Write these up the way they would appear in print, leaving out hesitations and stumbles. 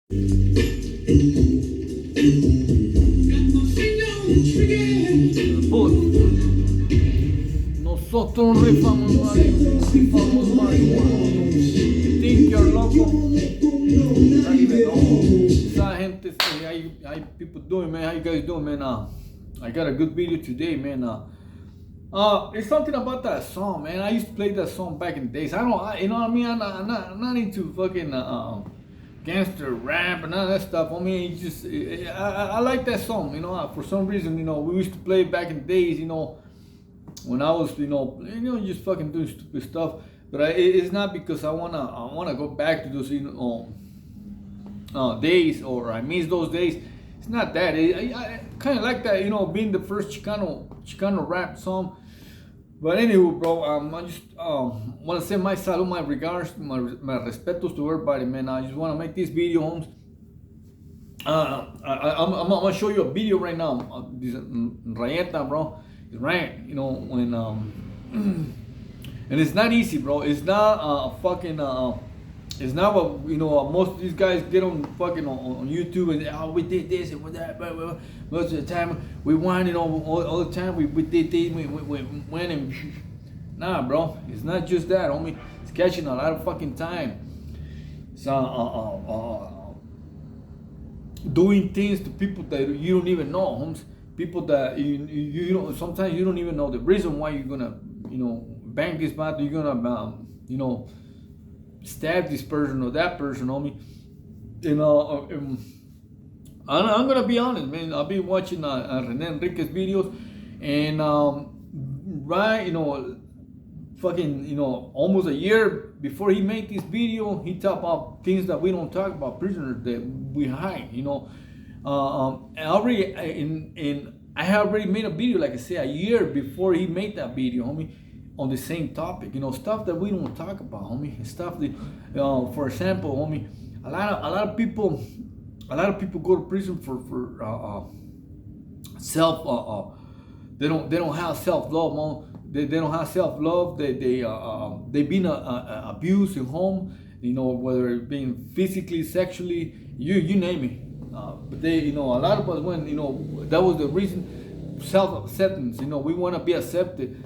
Nosotros rifamos marihuana. You think you're loco? Not even know. Esa gente, hay people doing, man. How you guys doing, man? I got a good video today, man. It's something about that song, man. I used to play that song back in the days. You know what I mean? I'm not into fucking gangster rap and all that stuff. I mean, I like that song, you know. For some reason, you know, we used to play it back in the days, you know, when I was, just fucking doing stupid stuff. But it's not because I wanna go back to those, days, or I miss those days. It's not that. I kind of like that, you know, being the first Chicano rap song. But anyway, bro, I just want to send my salute, my regards, my respetos to everybody, man. I just want to make this video, homes. I'm gonna show you a video right now. This Rayeta, bro. It's right, you know, when and it's not easy, bro. It's not it's not what, you know, most of these guys get on fucking on YouTube and we did this and with that, but most of the time we won, you know, all the time we did this, we went and nah, bro, it's not just that, homie. It's catching a lot of fucking time. So doing things to people that you don't even know, homes. People that you know, sometimes you don't even know the reason why you're gonna, you know, bang this battle, you're gonna you know, stab this person or that person on me. You know, I'm gonna be honest, man. I've been watching Rene Enriquez videos, and right, you know, fucking, you know, almost a year before he made this video, he talked about things that we don't talk about, prisoners that we hide, you know. I have already made a video, like I said, a year before he made that video, homie, on the same topic, you know, stuff that we don't talk about, homie. Stuff that, for example, homie, a lot of people go to prison for self. They don't have self love, man. They don't have self love. They've been abused in home, you know, whether it being physically, sexually, you name it. But they, you know, a lot of us, when, you know, that was the reason, self-acceptance, you know, we want to be accepted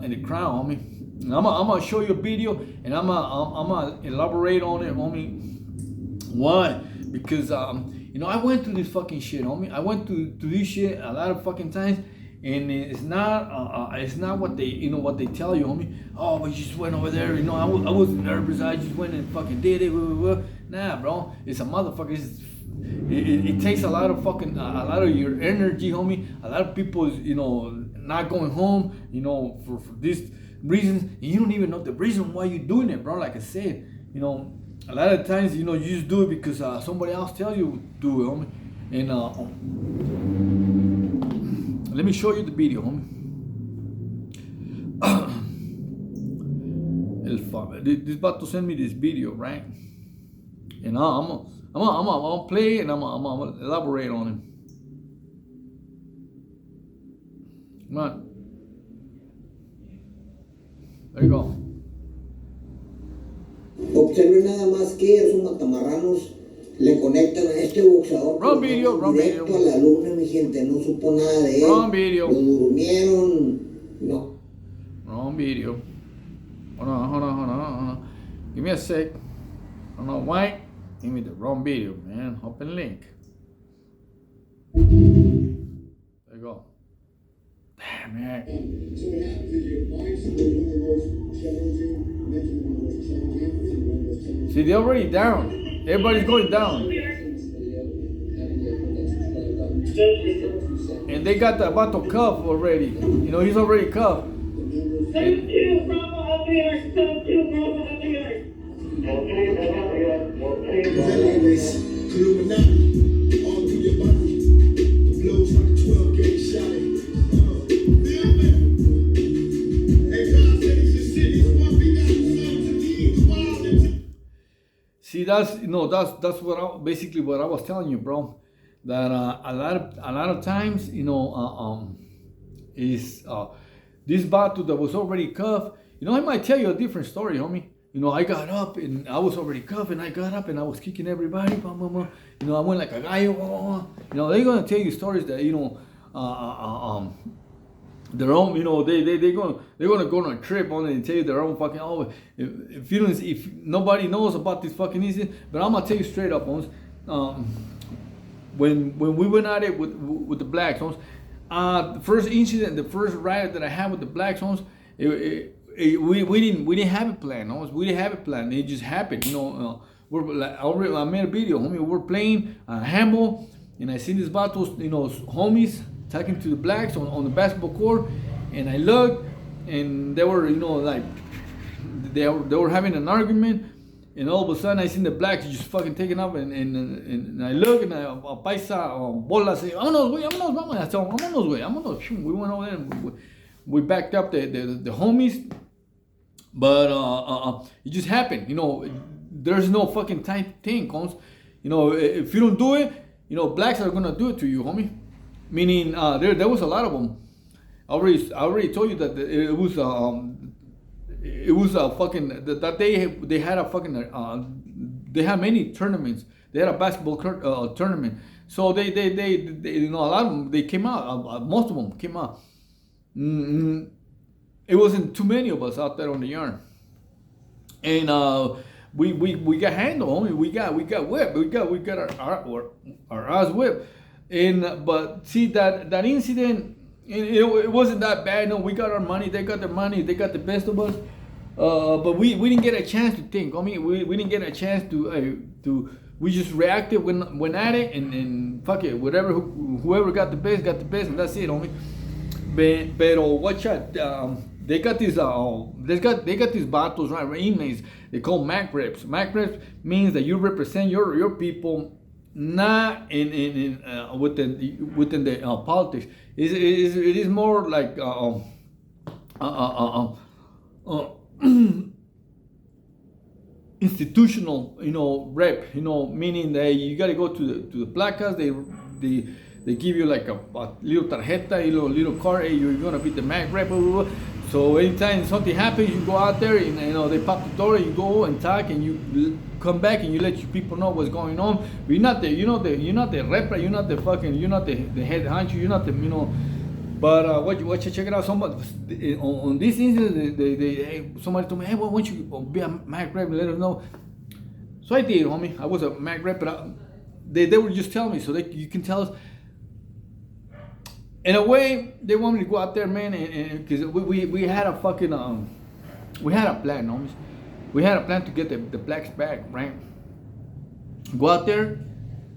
in the crowd, homie. And I'm gonna show you a video, and I'm gonna elaborate on it, homie. Why? Because you know, I went through this fucking shit, homie. I went through this shit a lot of fucking times, and it's not what they, you know, what they tell you, homie. Oh, we just went over there, you know, I was nervous, I just went and fucking did it. Nah, bro, it's a motherfucker. It takes a lot of fucking, a lot of your energy, homie. A lot of people, you know, not going home, you know, for these reasons, and you don't even know the reason why you're doing it, bro. Like I said, you know, a lot of times, you know, you just do it because somebody else tells you to do it, homie. And let me show you the video, homie. This about to send me this video, right? And I'm gonna play it, and I'm gonna elaborate on it. Come on. There you go. Observen nada más que esos matamarranos le conectan a este boxeador directo a la luna, mi gente. No supo nada de él. Wrong video. Lo durmieron. No. Wrong video. Hold on. Give me a sec. I don't know why. Give me the wrong video, man. Open link. There you go. Damn, man. See, they're already down. Everybody's going down. And they got the about to cuff already. You know, he's already cuffed. See, that's what basically what I was telling you, bro. That a lot of times, you know, is this battle that was already cuffed. You know, I might tell you a different story, homie. You know, I got up and I was already cuffed, I got up and I was kicking everybody. You know, I went like a gallo. You know, they're gonna tell you stories that, you know, their own, you know, they're gonna go on a trip on it and tell you their own fucking. Oh, if nobody knows about this fucking incident, but I'm gonna tell you straight up, when we went at it with the blacks, the first incident, the first riot that I had with the blacks, we didn't have a plan, we didn't have a plan. It just happened, you know. I made a video, homie. We're playing handball, and I seen these battles, you know, homies talking to the blacks on the basketball court, and I looked, and they were, you know, like they were having an argument, and all of a sudden I seen the blacks just fucking taking up, and I look, and paisa bola say, vámonos, güey, vámonos. I said, vámonos, güey, vámonos. We went over there and we backed up the homies, but it just happened, you know. There's no fucking time thing, cons. You know, if you don't do it, you know, blacks are gonna do it to you, homie. Meaning, there was a lot of them. I already told you that it was a fucking, that they had a fucking they had many tournaments. They had a basketball tournament. So they you know, a lot of them, they came out. Most of them came out. It wasn't too many of us out there on the yard, and we got handled, homie. We got whipped. We got our ass whipped. And but see that incident, it wasn't that bad. No, we got our money. They got their money. They got the best of us. But we didn't get a chance to think. I mean, we didn't get a chance to. We just reacted when at it, and fuck it. Whoever got the best, and that's it, homie. Pero watch out. They got these battles, right? Inmates. They call Mac reps. Mac reps means that you represent your people, not within the politics. It is more like institutional, you know, rep. You know, meaning that you got to go to the placas. They give you like a little tarjeta, little card. Hey, you're gonna be the Mac rep. Blah, blah, blah. So anytime something happens, you go out there and, you know, they pop the door, you go and talk, and you come back and you let your people know what's going on. But you're not the rep, you're not the head honcho, you're not the, you know. But what you check it out. Somebody on this incident, somebody told me, hey, well, why don't you be a Mac rep and let us know? So I did, homie. I was a Mac rep, but they would just tell me, so you can tell us. In a way, they want me to go out there, man, and because we had a fucking we had a plan, homies. We had a plan to get the blacks back, right? Go out there,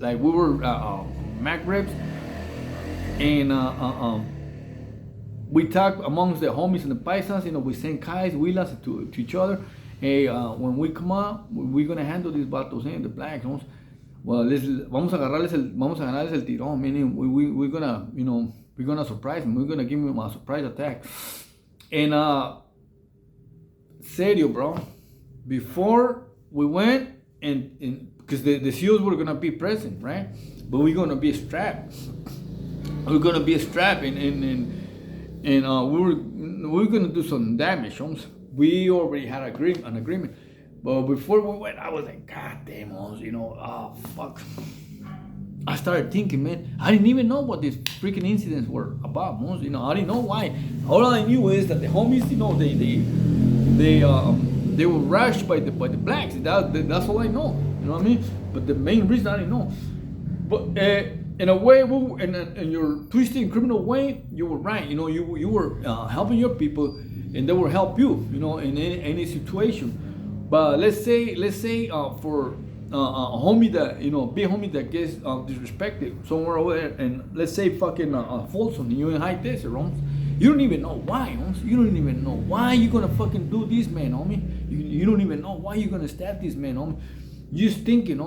like we were Mac reps, and we talk amongst the homies and the paisas. You know, we send kais, huilas to each other. Hey, when we come out, we're gonna handle these battles, the blacks, homies. Well, vamos a ganarles el tirón, meaning we're gonna, you know. We're gonna surprise him. We're gonna give him a surprise attack. And serio, bro. Before we went, and because the SEALs were gonna be present, right? But we're gonna be strapped. We're gonna be strapped, and we're gonna do some damage, homes. We already had an agreement. But before we went, I was like, God damn, you know, oh fuck. I started thinking, man, I didn't even know what these freaking incidents were about, you know. I didn't know why. All I knew is that the homies, you know, they were rushed by the blacks. That's all I know. You know what I mean? But the main reason I didn't know. But in a way, in your twisted criminal way, you were right. You know, you were helping your people, and they will help you. You know, in any situation. But let's say for a homie that, you know, be a homie that gets disrespected somewhere over there, and let's say fucking Folsom, you in high desert, you don't even know why, you don't even know why you're gonna fucking do this, man, homie. You don't even know why you're gonna stab this man, homie. You just thinking,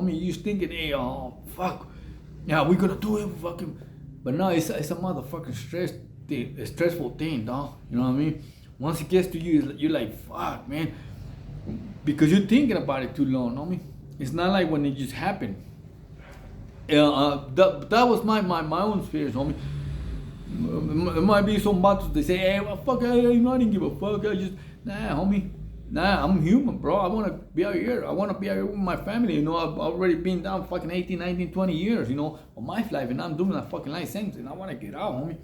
hey, oh fuck, yeah, we're gonna do it, fucking. But no, it's a motherfucking stressful thing, dog. You know what I mean? Once it gets to you, you're like, fuck, man, because you're thinking about it too long, homie. It's not like when it just happened. That was my own fears, homie. It might be some battles they say, hey, well, fuck, I didn't give a fuck. I just, nah, homie. Nah, I'm human, bro. I want to be out here. I want to be out here with my family. You know, I've already been down fucking 18, 19, 20 years, you know, of my life, and I'm doing that fucking life sentence, and I want to get out, homie.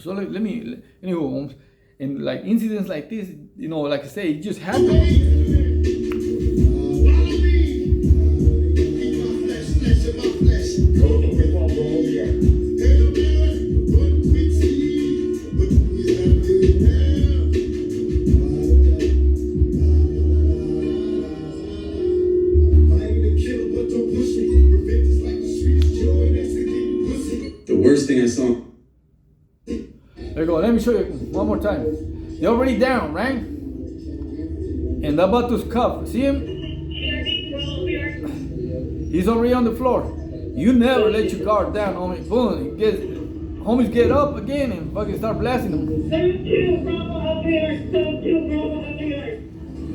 So let me, anyway, homes, and like incidents like this, you know, like I say, it just happened. Worst thing I saw. There you go. Let me show you one more time. You're already down, right? And the button's cuffed. See him? He's already on the floor. You never let your guard down, homie. Boom. Homies get up again and fucking start blasting them.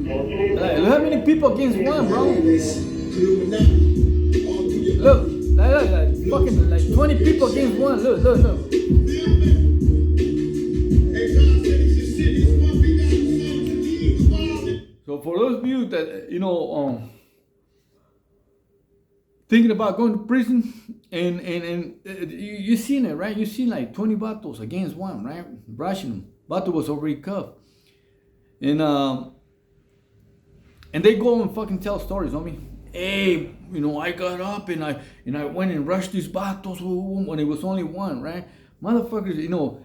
Look how many people against one, bro. Look. Like fucking like 20 people against one. Look. So for those of you that you know thinking about going to prison and you seen it, right? You seen like 20 vatos against one, right? Brushing them. Vato was already cuffed. And they go and fucking tell stories, homie. Hey, you know, I got up and I went and rushed these vatos when it was only one, right? Motherfuckers, you know,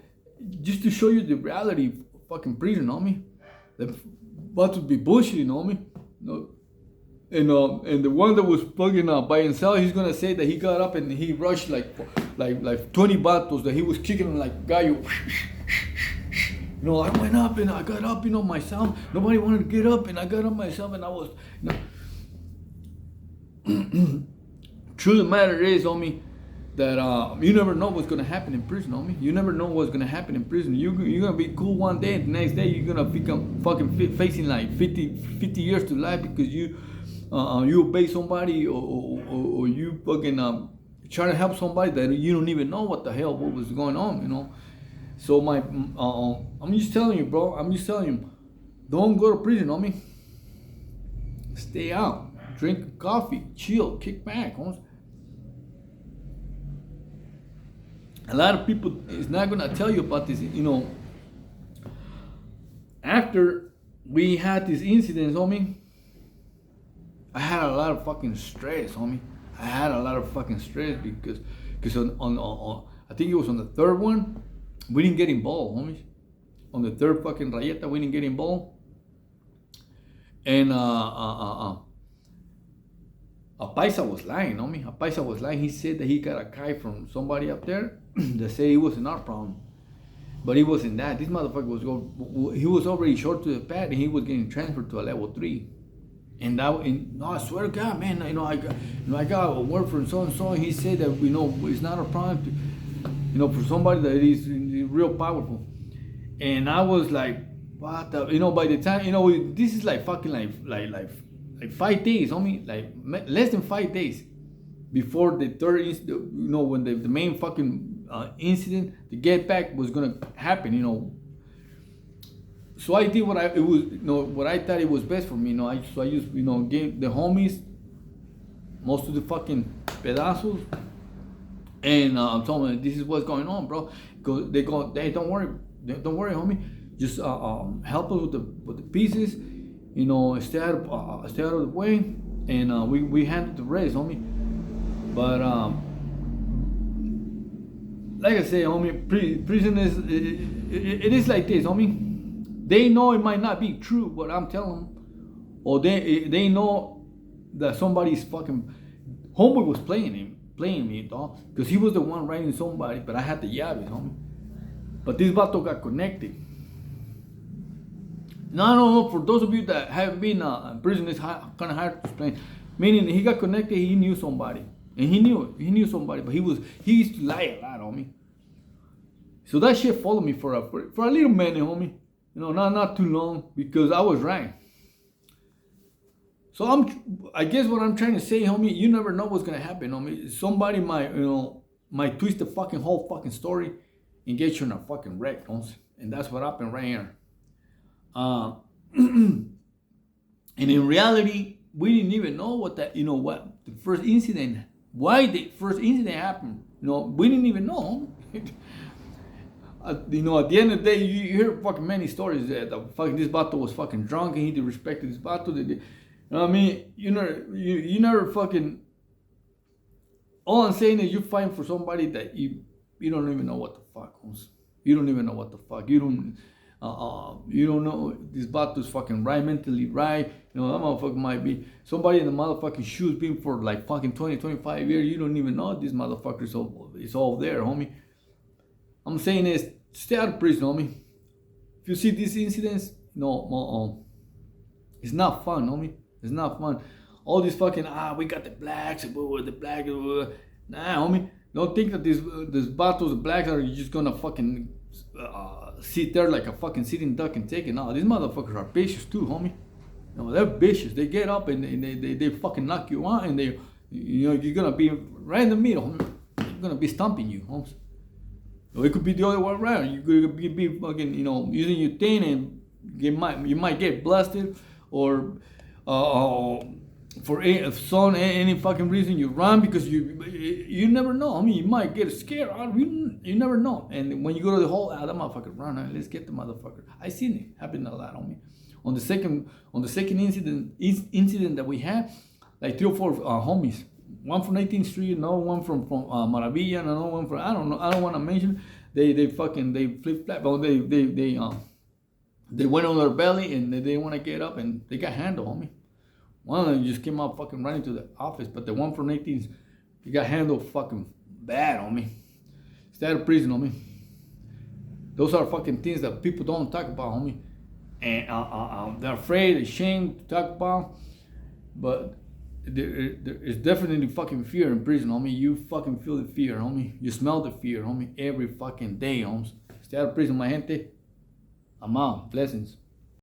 just to show you the reality of fucking prison, homie. The vatos be bullshitting, homie. You know, and the one that was fucking by himself, he's gonna say that he got up and he rushed like 20 vatos, that he was kicking like gallo. You know, I went up and I got up, you know, myself. Nobody wanted to get up and I got up myself and I was, you know. True the matter is, homie, that you never know what's gonna happen in prison, homie. You never know what's gonna happen in prison. You're gonna be cool one day, and the next day you're gonna become fucking facing like 50 years to life because you obey somebody or you fucking trying to help somebody that you don't even know what the hell what was going on, you know. So I'm just telling you, bro. I'm just telling you, don't go to prison, homie. Stay out. Drink coffee, chill, kick back. A lot of people is not gonna tell you about this, you know. After we had this incident, homie, I had a lot of fucking stress, homie. I had a lot of fucking stress because on I think it was on the third one, we didn't get involved, homies. On the third fucking rayeta, we didn't get involved. And a paisa was lying, homie. A paisa was lying. He said that he got a kite from somebody up there that said it wasn't our problem. But it wasn't that. This motherfucker he was already short to the pad and he was getting transferred to a level 3. And no, I swear to God, man, I got a word from so and so, and he said that, you know, it's not a problem to, you know, for somebody that is real powerful. And I was like, what the, you know, by the time, you know, this is like fucking like 5 days, homie, like less than 5 days before the third, you know, when the main fucking incident, the get back was gonna happen, you know. So I did what I thought it was best for me, you know. I used, you know, gave the homies most of the fucking pedazos, and told them this is what's going on, bro. They go, hey, don't worry, homie. Just help us with the pieces, you know. Stay out of the way, and we handle the rest, homie. But like I say, homie, prison is it is like this, homie. They know it might not be true what I'm telling them, or they know that somebody's fucking homeboy was playing me, dog, because he was the one writing somebody, but I had the llaves, homie. But this vato got connected. Now I don't know, for those of you that have been in prison, it's kind of hard to explain. Meaning he got connected, he knew somebody, and he knew somebody, but he used to lie a lot, homie. So that shit followed me for a little minute, homie. You know, not too long, because I was right. So I guess what I'm trying to say, homie, you never know what's gonna happen, homie. Somebody might twist the fucking whole fucking story and get you in a fucking wreck, homie. And that's what happened right here. And in reality, we didn't even know what that, what the first incident, why the first incident happened. We didn't even know. At the end of the day, you hear fucking many stories that this bato was fucking drunk and he disrespected this bato. You know what I mean? You never fucking. All I'm saying is you fight for somebody that you don't even know what the fuck. You don't even know what the fuck. You don't know this bato's fucking right, mentally right. That motherfucker might be somebody in the motherfucking shoes been for like fucking 20, 25 years. You don't even know this motherfucker is all there, homie. I'm saying is stay out of prison, homie. If you see these incidents, it's not fun, homie. It's not fun. All these fucking we got the blacks, the black. Nah, homie. Don't think that these battles, the blacks are just gonna fucking sit there like a fucking sitting duck and take it. No, these motherfuckers are vicious too, homie. They're vicious. They get up and they fucking knock you out, and you're gonna be right in the middle, homie. They're gonna be stomping you, homies. Or it could be the other way around. You could be fucking, using your thing, and you might get blasted, or for any fucking reason you run because you never know. I mean, you might get scared. You never know. And when you go to the hole, that motherfucker run. Let's get the motherfucker. I seen it happen a lot on me. On the second incident that we had, like 3 or 4 homies. One from 18th Street, another one from Maravilla, and another one from I don't know. I don't want to mention. They flip flap. But they went on their belly and they didn't want to get up and they got handled, homie. One of them just came out fucking running to the office, but the one from 18th, he got handled fucking bad, homie. Stay out of prison, homie. Those are fucking things that people don't talk about, homie. And they're afraid, ashamed to talk about, but there is definitely fucking fear in prison, homie. You fucking feel the fear, homie. You smell the fear, homie, every fucking day, homies. Stay out of prison, my gente. I'm out. Blessings.